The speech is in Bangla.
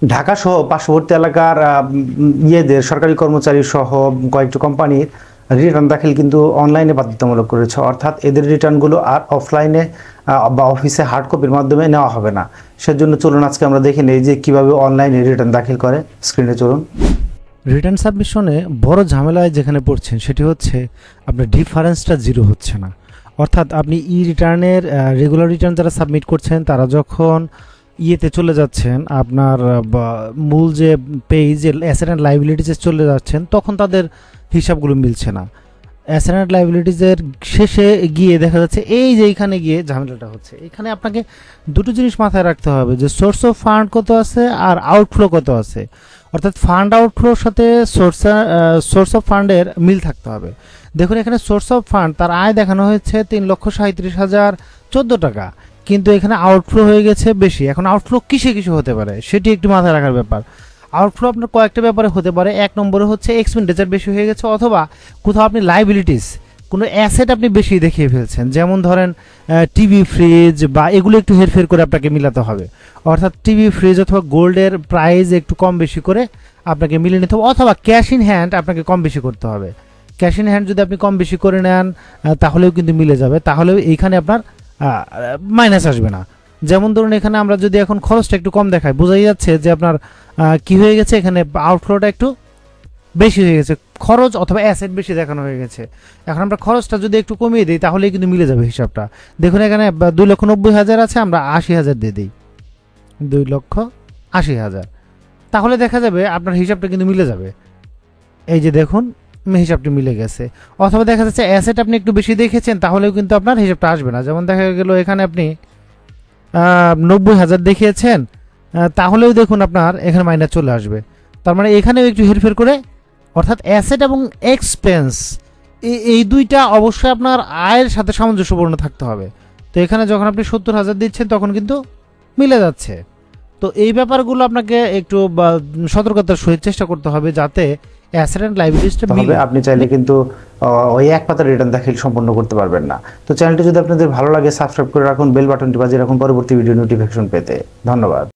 ঢাকা সহ পার্শ্ববর্তী এলাকার ইয়েদের সরকারি কর্মচারী সহ কয়েকটি কোম্পানির রিটার্ন দাখিল কিন্তু অনলাইনে বাধ্যতামূলক করেছে, অর্থাৎ এদের রিটার্নগুলো আর অফলাইনে বা অফিসে হার্ড কপির মাধ্যমে নেওয়া হবে না। সেজন্য চলুন আজকে আমরা দেখে নিই যে কীভাবে অনলাইনে রিটার্ন দাখিল করে। স্ক্রিনে চলুন। রিটার্ন সাবমিশনে বড় ঝামেলায় যেখানে পড়ছেন সেটি হচ্ছে আপনার ডিফারেন্সটা জিরো হচ্ছে না। অর্থাৎ আপনি রিটার্নের রেগুলার রিটার্ন যারা সাবমিট করছেন তারা যখন ইয়েতে চলে যাচ্ছেন, আপনার মূল যে পেজ অ্যাসেট অ্যান্ড লাইবিলিটিসে চলে যাচ্ছেন, তখন তাদের হিসাবগুলো মিলছে না। অ্যাসেট অ্যান্ড লাইবিলিটিসের শেষে গিয়ে দেখা যাচ্ছে এই যে এইখানে গিয়ে ঝামেলাটা হচ্ছে। এখানে আপনাকে দুটো জিনিস মাথায় রাখতে হবে যে সোর্স অফ ফান্ড কত আছে আর আউটফ্লো কত আছে। অর্থাৎ ফান্ড আউটফ্লোর সাথে সোর্স অফ ফান্ডের মিল থাকতে হবে। দেখুন এখানে সোর্স অফ ফান্ড তার আয় দেখানো হয়েছে 3,37,014 টাকা, কিন্তু এখানে আউটফ্লো হয়ে গেছে বেশি। এখন আউটফ্লো কিসে কিছু হতে পারে সেটি একটু মাথায় রাখার ব্যাপার। আউটফ্লো আপনার কয়েকটা ব্যাপারে হতে পারে। এক নম্বরে হচ্ছে এক্সপেন্ডিচার বেশি হয়ে গেছে, অথবা কোথাও আপনি লাইবিলিটিস কোনো অ্যাসেট আপনি বেশি দেখিয়ে ফেলছেন, যেমন ধরেন টিভি ফ্রিজ বা এগুলো একটু হেরফের করে আপনাকে মিলাতে হবে। অর্থাৎ টিভি ফ্রিজ অথবা গোল্ডের প্রাইস একটু কম বেশি করে আপনাকে মিলিয়ে নিতে হবে, অথবা ক্যাশ ইন হ্যান্ড আপনাকে কম বেশি করতে হবে। ক্যাশ ইন হ্যান্ড যদি আপনি কম বেশি করে নেন তাহলেও কিন্তু মিলে যাবে, তাহলেও এইখানে আপনার মাইনাস আসবে না। যেমন ধরুন এখানে আমরা যদি এখন খরচটা একটু কম দেখাই, বোঝাই যাচ্ছে যে আপনার কি হয়ে গেছে, এখানে আউটফ্লোটা একটু বেশি হয়ে গেছে, খরচ অথবা অ্যাসেট বেশি দেখানো হয়ে গেছে। এখন আমরা খরচটা যদি একটু কমিয়ে দিই তাহলেই কিন্তু মিলে যাবে হিসাবটা। দেখুন এখানে 2,90,000 আছে, আমরা 80,000 দিয়ে দিই, 2,80,000, তাহলে দেখা যাবে আপনার হিসাবটা কিন্তু মিলে যাবে। এই যে দেখুন হিসাবটি মিলে গেছে। অথবা দেখা যাচ্ছে অ্যাসেট আপনি একটু বেশি দেখেছেন, তাহলেও কিন্তু আপনার হিসাবটা আসবে না। যেমন দেখা গেল এখানে আপনি 90,000 দেখিয়েছেন, তাহলেও দেখুন আপনার এখানে মাইনাস চলে আসবে। তার মানে এখানেও একটু হেরফের করে, অর্থাৎ অ্যাসেট এবং এক্সপেন্স এই দুইটা অবশ্যই আপনার আয়ের সাথে সামঞ্জস্যপূর্ণ থাকতে হবে। তো এখানে যখন আপনি 70,000 দিচ্ছেন তখন কিন্তু মিলে যাচ্ছে। তো এই ব্যাপারগুলো আপনাকে একটু সতর্কতার সহিত চেষ্টা করতে হবে যাতে অ্যাসেট এন্ড লাইবিলিটিসটা মিলে। আপনি চাইলে কিন্তু ওই এক পাতা রিটার্ন দাখিল সম্পন্ন করতে পারবেন না। তো চ্যানেলটি যদি আপনাদের ভালো লাগে সাবস্ক্রাইব করে রাখুন, বেল বাটনটি বাজিয়ে রাখুন পরবর্তী ভিডিও নোটিফিকেশন পেতে। ধন্যবাদ।